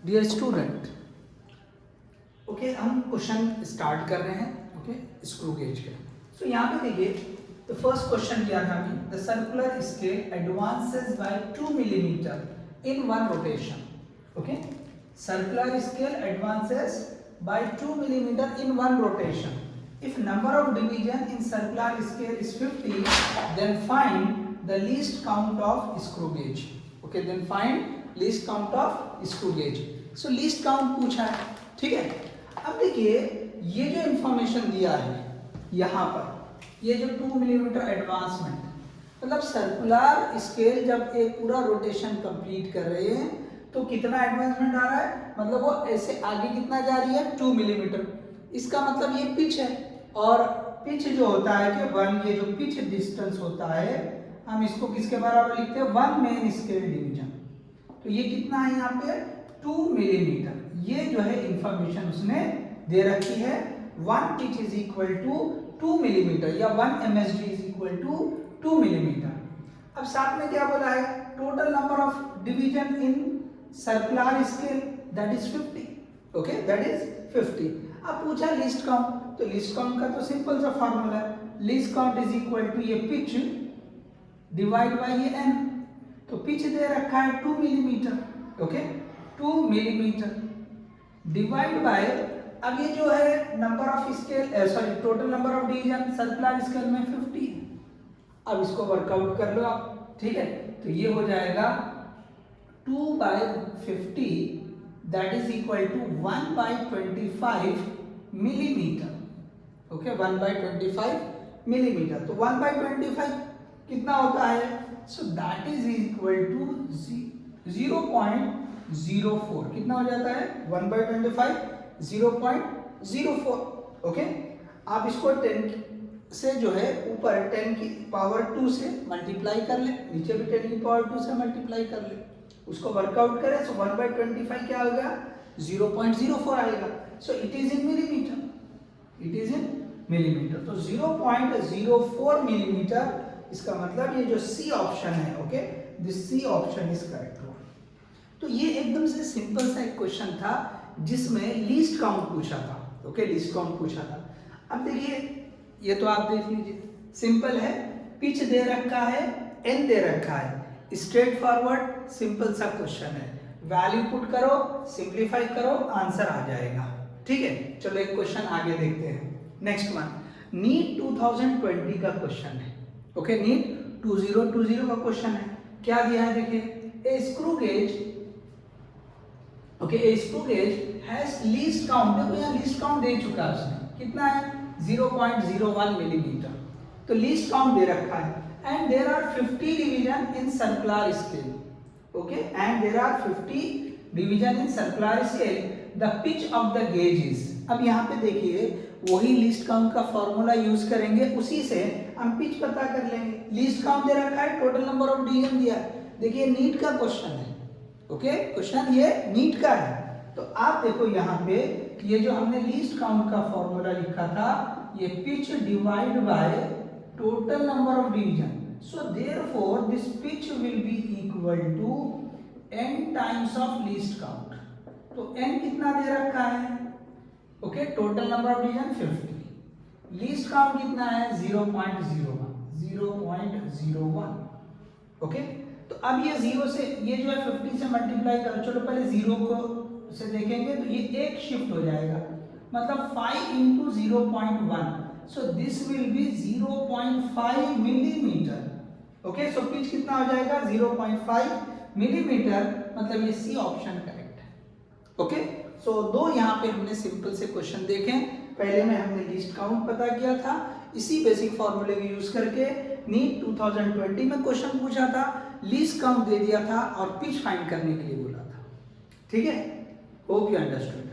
Dear student, okay हम question start कर रहे हैं। ओके स्क्रू गेज के। सो यहाँ पे देखिए तो फर्स्ट क्वेश्चन दिया था हमें, the circular scale advances by 2 millimetre in one rotation. Okay circular scale advances by 2 millimetre in one rotation. If number of division in circular scale is 50, then find the least count of screw gauge. Okay, then find least count of screw gauge. So least count पूछा है, ठीक है। अब देखिए ये जो information दिया है यहाँ पर, ये जो 2 मिलीमीटर एडवांसमेंट, मतलब सर्कुलर स्केल जब एक पूरा रोटेशन कंप्लीट कर रहे हैं तो कितना एडवांसमेंट आ रहा है, मतलब वो ऐसे आगे कितना जा रही है 2 मिलीमीटर। इसका मतलब ये पिच है, और पिच जो होता है कि वन, ये जो पिच डिस्टेंस होता है हम इसको किसके बराबर लिखते हैं, 1 मेन स्केल डिवीजन। तो ये कितना है यहाँ पे 2 मिलीमीटर। ये जो है इंफॉर्मेशन उसने दे रखी है। 1 pitch is equal to 2 millimetre या 1 MSD is equal to 2 millimetre. अब साथ में क्या बोला है, total number of division in circular scale that is 50। Okay that is 50। अब पूछा लिस्ट काउंट, तो लिस्ट काउंट का तो सिंपल सा फॉर्मूला है, least count is equal to ये पिच डिवाइड बाय ये एन। तो पिच दे रखा है 2 millimetre, okay 2 millimetre divide by, अब ये जो है number of scale sorry total number of division circular scale में 50 है। अब इसको वर्कआउट कर लो आप, ठीक है। तो ये हो जाएगा 2/50 that is equal to 1/25 millimetre. Okay 1/25 millimetre. तो 1/25 कितना होता है, so that is equal to 0.04। कितना हो जाता है 1/25 0.04। ओके आप इसको 10 से जो है ऊपर 10 की पावर 2 से मल्टीप्लाई कर ले, नीचे भी 10 की पावर 2 से मल्टीप्लाई कर ले, उसको वर्कआउट करें। सो 1/25 क्या होगा 0.04 आएगा। So it is in millimetre, it is in millimetre. तो 0.04 मिलीमीटर, इसका मतलब ये जो सी ऑप्शन है, okay this C option is correct. तो ये एकदम से सिंपल सा एक क्वेश्चन था जिसमें लीस्ट काउंट पूछा था। ओके लीस्ट काउंट पूछा था। अब देखिए ये तो आप देख लीजिए, सिंपल है, पिच दे रखा है, एन दे रखा है, स्ट्रेट फॉरवर्ड सिंपल सा क्वेश्चन है। वैल्यू पुट करो, सिंप्लीफाई करो, आंसर आ जाएगा, ठीक है। चलो एक क्वेश्चन आगे देखते हैं। नेक्स्ट वन नीट 2020 का क्वेश्चन है। ओके नीट 2020 का क्वेश्चन है। क्या दिया है देखिए, ए screw gauge, okay A screw gauge has least count, देखो यहाँ लीस्ट काउंट दे चुका है उसने, कितना है 0.01 मिलीमीटर। तो लीस्ट काउंट दे रखा है, and there are 50 division in circular scale. Okay, and there are 50 division in circular scale. The pitch of the gauge is. अब यहाँ पे देखिए वही लीस्ट काउंट का फॉर्मूला यूज करेंगे, उसी से हम पिच पता कर लेंगे। लीस्ट काउंट दे रखा है, टोटल नंबर ऑफ डिवीजन दिया है। देखिए नीट का क्वेश्चन है, ओके क्वेश्चन ये नीट का है। तो आप देखो यहाँ पे ये जो हमने लीस्ट काउंट का फॉर्मूला लिखा था, ये pitch divide bye total number of division. So therefore this pitch will be equal to n times of least count. तो n कितना दे रखा है, okay total number of division 50, least count कितना है 0.01। ओके तो अब ये 0 से ये जो है 50 से मल्टीप्लाई करो। चलो पहले 0 को से देखेंगे तो ये एक शिफ्ट हो जाएगा, मतलब 5 into 0.1, so this will be 0.5 millimeter. Okay, so pitch कितना हो जाएगा 0.5 मिलीमीटर, मतलब ये सी ऑप्शन करेक्ट है। ओके सो दो यहाँ पे हमने सिंपल से क्वेश्चन देखे। पहले में हमने लीस्ट काउंट पता किया था, इसी बेसिक फॉर्मूले को यूज करके नीट 2020 में क्वेश्चन पूछा था, लीस्ट काउंट दे दिया था और पिच फाइंड करने के लिए बोला था, ठीक है। Hope you understood.